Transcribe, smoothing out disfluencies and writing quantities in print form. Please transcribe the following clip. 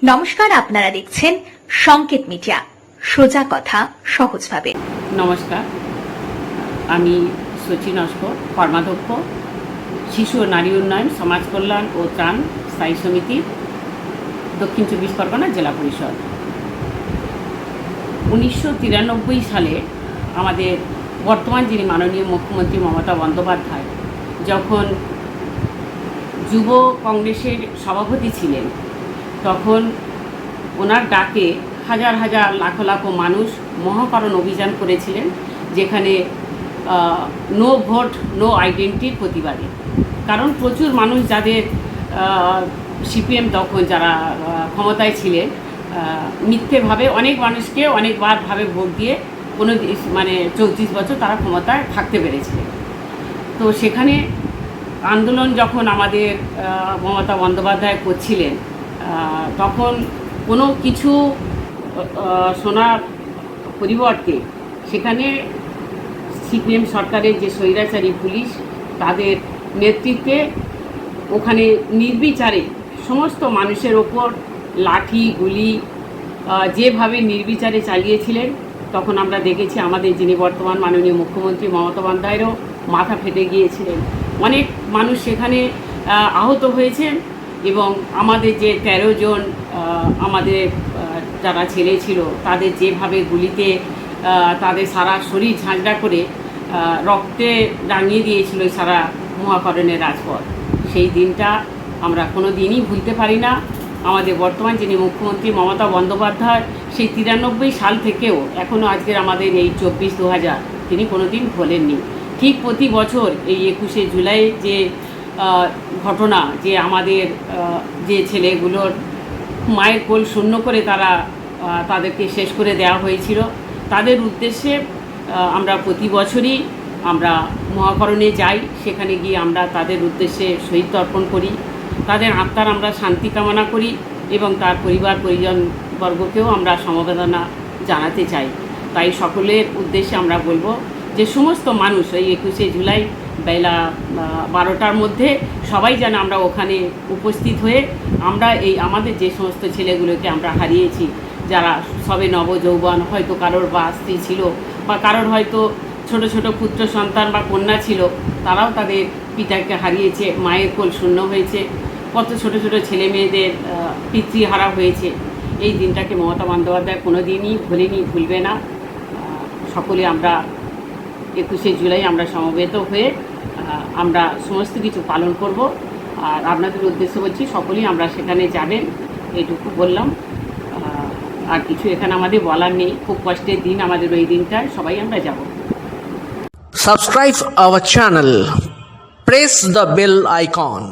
নমস্কার, আপনারা দেখছেন সংকেত মিডিয়া, সোজা কথা সহজভাবে। নমস্কার, আমি সচি নস্কর, কর্মাধ্যক্ষ, শিশু ও নারী উন্নয়ন, সমাজ কল্যাণ ও ত্রাণ স্থায়ী সমিতির দক্ষিণ 24 পরগনা জেলা পরিষদ। 1993 সালে আমাদের বর্তমান যিনি মাননীয় মুখ্যমন্ত্রী মমতা বন্দ্যোপাধ্যায় যখন যুব কংগ্রেসের সভাপতি ছিলেন, তখন ওনার ডাকে হাজার হাজার লাখ লাখ মানুষ মহাকরণ অভিযান করেছিলেন, যেখানে নো ভোট নো আইডেন্টিটির প্রতিবাদে। কারণ প্রচুর মানুষ যাদের সিপিএম তখন যারা ক্ষমতায় ছিলেন, মিথ্যেভাবে অনেক মানুষকে অনেকবারভাবে ভোট দিয়ে কোনো 34 বছর তারা ক্ষমতায় থাকতে পেরেছিলেন। তো সেখানে আন্দোলন যখন আমাদের মমতা বন্দ্যোপাধ্যায় করছিলেন, তখন কোনো কিছু শোনার পরিবর্তে সেখানে সিপিএম সরকারের যে স্বৈরাচারী পুলিশ, তাদের নেতৃত্বে ওখানে নির্বিচারে সমস্ত মানুষের ওপর লাঠি গুলি যেভাবে নির্বিচারে চালিয়েছিলেন, তখন আমরা দেখেছি আমাদের যিনি বর্তমান মাননীয় মুখ্যমন্ত্রী মমতা বন্দ্যোপাধ্যায়েরও মাথা ফেটে গিয়েছিলেন। অনেক মানুষ সেখানে আহত হয়েছেন এবং আমাদের যে 13 জন আমাদের যারা ছেলে ছিল, তাদের যেভাবে গুলিতে তাদের সারা শরীর ঝাঁঝরা করে রক্তে রাঙিয়ে দিয়েছিল সারা মহাকরণের রাজপথ, সেই দিনটা আমরা কোনো দিনই ভুলতে পারি না। আমাদের বর্তমান যিনি মুখ্যমন্ত্রী মমতা বন্দ্যোপাধ্যায় সেই 93 সাল থেকেও এখনও আজকের আমাদের এই 24-2000 তিনি কোনো দিন ভোলেননি। ঠিক প্রতি বছর এই 21শে জুলাই যে ঘটনা, যে আমাদের যে ছেলেগুলোর মায়ের কোল শূন্য করে তাদেরকে শেষ করে দেওয়া হয়েছিল, তাদের উদ্দেশ্যে আমরা প্রতি বছরই আমরা মহাকরণে যাই। সেখানে গিয়ে আমরা তাদের উদ্দেশ্যে শহীদ তর্পণ করি, তাদের আত্মার আমরা শান্তি কামনা করি এবং তার পরিবার পরিজনবর্গকেও আমরা সমবেদনা জানাতে চাই। তাই সকলের উদ্দেশ্যে আমরা বলবো যে সমস্ত মানুষ এই 21শে জুলাই বেলা 12টার মধ্যে সবাই যেন আমরা ওখানে উপস্থিত হয়ে আমরা এই আমাদের যে সমস্ত ছেলেগুলোকে আমরা হারিয়েছি, যারা সবে নবযৌবন, হয়তো কারোর বা স্ত্রী ছিল বা কারোর হয়তো ছোট ছোট পুত্র সন্তান বা কন্যা ছিল, তারাও তাদের পিতাকে হারিয়েছে, মায়ের কোল শূন্য হয়েছে, কত ছোট ছোট ছেলে মেয়েদের পিতৃহারা হয়েছে। এই দিনটাকে মমতা বন্দ্যোপাধ্যায় কোনো দিনই ভুলবে না। সকলে আমরা 21শে জুলাই আমরা সমবেত হয়ে আমরা সমস্ত কিছু পালন করব। আর আপনাদের উদ্দেশ্যে বলছি, সকলেই আমরা সেখানে যাবেন, এইটুকু বললাম। আর কিছু এখানে আমাদের বলার নেই। খুব কষ্টের দিন আমাদের ওই দিনটায়, সবাই আমরা যাব। Subscribe our channel. Press the bell icon.